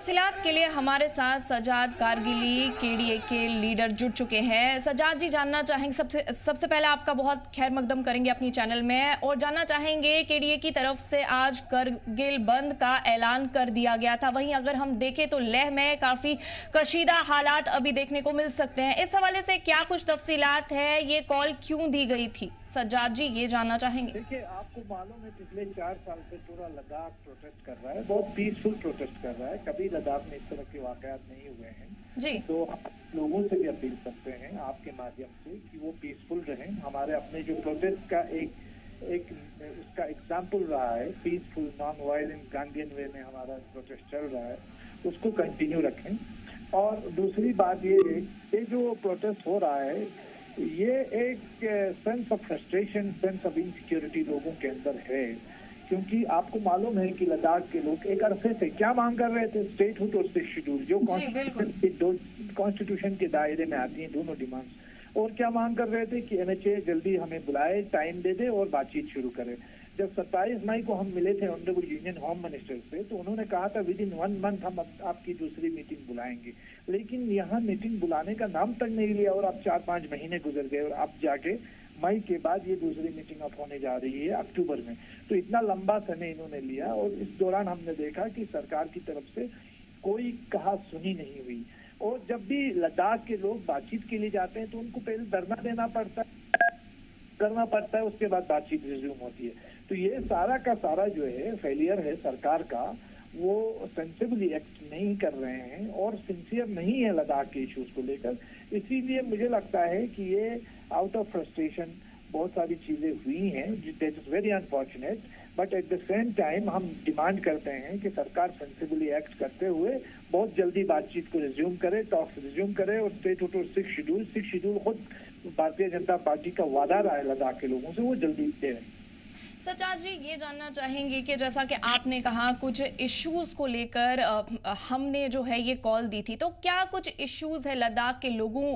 तफसीलात के लिए हमारे साथ सजाद कारगिली केडीए के लीडर जुड़ चुके हैं। सजाद जी, जानना चाहेंगे सबसे पहले आपका बहुत खैर मकदम करेंगे अपनी चैनल में और जानना चाहेंगे केडीए की तरफ से आज करगिल बंद का ऐलान कर दिया गया था। वहीं अगर हम देखें तो लेह में काफी कशीदा हालात अभी देखने को मिल सकते हैं। इस हवाले से क्या कुछ तफसीलात है, ये कॉल क्यों दी गई थी? सज्जाद जी, ये जानना चाहेंगे। देखिए, आपको मालूम है पिछले 4 साल से पूरा लद्दाख प्रोटेस्ट कर रहा है, बहुत पीसफुल प्रोटेस्ट कर रहा है। कभी लद्दाख में इस तरह के वाकयात नहीं हुए हैं जी। तो हम लोगों से भी अपील करते हैं आपके माध्यम से कि वो पीसफुल रहें। हमारे अपने जो प्रोटेस्ट का एक उसका एग्जाम्पल रहा है, पीसफुल नॉन वायलेंट गांधीयन वे में हमारा प्रोटेस्ट चल रहा है, उसको कंटिन्यू रखें। और दूसरी बात ये जो प्रोटेस्ट हो रहा है, ये एक sense of frustration, sense of insecurity लोगों के अंदर है, क्योंकि आपको मालूम है कि लद्दाख के लोग एक अरसे से क्या मांग कर रहे थे, स्टेटहुड और 6th शेड्यूल, जो कॉन्स्टिट्यूशन के दायरे में आती हैं दोनों डिमांड्स। और क्या मांग कर रहे थे कि एनएचए जल्दी हमें बुलाए, टाइम दे दे और बातचीत शुरू करे। जब 27 मई को हम मिले थे ऑनरेबल यूनियन होम मिनिस्टर से, तो उन्होंने कहा था विद इन 1 मंथ हम आपकी दूसरी मीटिंग बुलाएंगे, लेकिन यहाँ मीटिंग बुलाने का नाम तक नहीं लिया और अब 4-5 महीने गुजर गए और अब जाके मई के बाद ये दूसरी मीटिंग अब होने जा रही है अक्टूबर में। तो इतना लंबा समय इन्होंने लिया और इस दौरान हमने देखा कि सरकार की तरफ से कोई कहा सुनी नहीं हुई। और जब भी लद्दाख के लोग बातचीत के लिए जाते हैं तो उनको पहले धरना देना करना पड़ता है, उसके बाद बातचीत रिज्यूम होती है। तो ये सारा का सारा जो है फेलियर है सरकार का, वो सेंसिबली एक्ट नहीं कर रहे हैं और सिंसियर नहीं है लद्दाख के इश्यूज को लेकर। इसीलिए मुझे लगता है कि ये आउट ऑफ फ्रस्ट्रेशन बहुत सारी चीजें हुई हैं, that is very unfortunate. But at the same time हम डिमांड करते हैं कि सरकार सेंसिबली एक्ट करते हुए बहुत जल्दी बातचीत को रिज्यूम करे, टॉक्स रिज्यूम करे और स्टेटहुड और 6th शेड्यूल खुद भारतीय जनता पार्टी का वादा रहा है लद्दाख के लोगों से, वो जल्दी दे। सज्जाद जी, ये जानना चाहेंगे कि जैसा कि आपने कहा कुछ इश्यूज को लेकर हमने जो है ये कॉल दी थी, तो क्या कुछ इश्यूज है लद्दाख के लोगों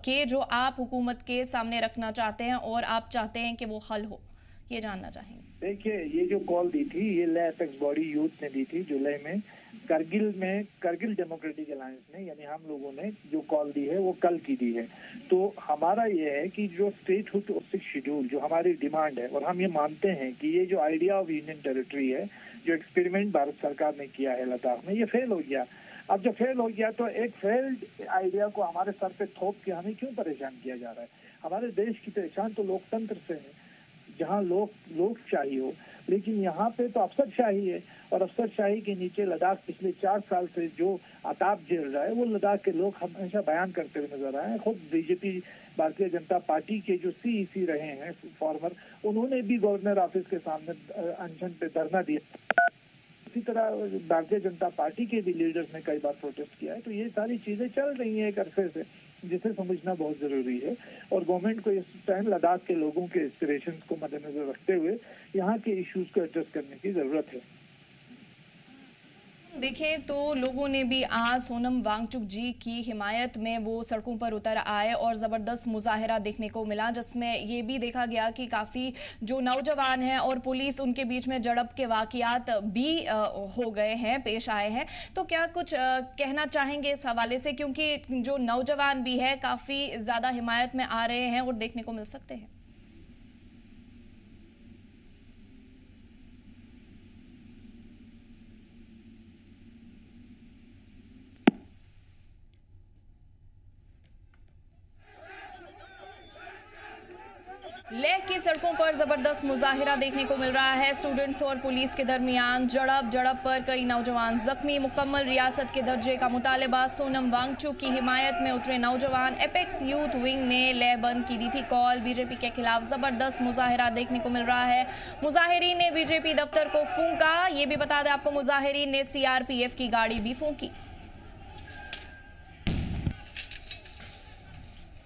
के जो आप हुकूमत के सामने रखना चाहते हैं और आप चाहते हैं कि वो हल हो, ये जानना चाहेंगे। देखिए, ये जो कॉल दी थी ये लेह अपेक्स बॉडी यूथ ने दी थी जुलाई में करगिल डेमोक्रेटिक अलायंस ने, यानी हम लोगों ने जो कॉल दी है वो कल की दी है। तो हमारा ये है कि जो स्टेटहुड और 6th शेड्यूल जो हमारी डिमांड है, और हम ये मानते हैं कि ये जो आइडिया ऑफ यूनियन टेरिटरी है, जो एक्सपेरिमेंट भारत सरकार ने किया है लद्दाख में, ये फेल हो गया। अब जब फेल हो गया तो एक फेल्ड आइडिया को हमारे सर पे थोप के हमें क्यों परेशान किया जा रहा है? हमारे देश की पहचान तो लोकतंत्र से है, जहाँ लोकशाही हो, लेकिन यहाँ पे तो अफसरशाही है। और अफसरशाही के नीचे लद्दाख पिछले 4 साल से जो अताप झेल रहा है वो लद्दाख के लोग हमेशा बयान करते हुए नजर आए हैं। खुद बीजेपी भारतीय जनता पार्टी के जो सीईसी रहे हैं फॉर्मर, उन्होंने भी गवर्नर ऑफिस के सामने अनशन पे धरना दिया। इसी तरह भारतीय जनता पार्टी के भी लीडर्स ने कई बार प्रोटेस्ट किया है। तो ये सारी चीजें चल रही हैं एक अरसे से, जिसे समझना बहुत जरूरी है। और गवर्नमेंट को इस टाइम लद्दाख के लोगों के एस्पिरेशंस को मद्देनजर रखते हुए यहाँ के इश्यूज को एड्रेस करने की जरूरत है। देखें तो लोगों ने भी आज सोनम वांगचुक जी की हिमायत में वो सड़कों पर उतर आए और ज़बरदस्त मुजाहिरा देखने को मिला, जिसमें ये भी देखा गया कि काफ़ी जो नौजवान हैं और पुलिस उनके बीच में झड़प के वाक़यात भी हो गए हैं, पेश आए हैं। तो क्या कुछ कहना चाहेंगे इस हवाले से, क्योंकि जो नौजवान भी है काफ़ी ज़्यादा हिमायत में आ रहे हैं और देखने को मिल सकते हैं? लेह की सड़कों पर जबरदस्त मुजाहिरा देखने को मिल रहा है। स्टूडेंट्स और पुलिस के दरमियान झड़प पर कई नौजवान जख्मी। मुकम्मल रियासत के दर्जे का मुतालबा। सोनम वांगचुक की हिमायत में उतरे नौजवान। एपेक्स यूथ विंग ने लेह बंद की दी थी कॉल। बीजेपी के खिलाफ जबरदस्त मुजाहिरा देखने को मिल रहा है। मुजाहिरीन ने बीजेपी दफ्तर को फूंका। ये भी बता दें आपको, मुजाहिरीन ने सीआरपीएफ की गाड़ी भी फूंकी।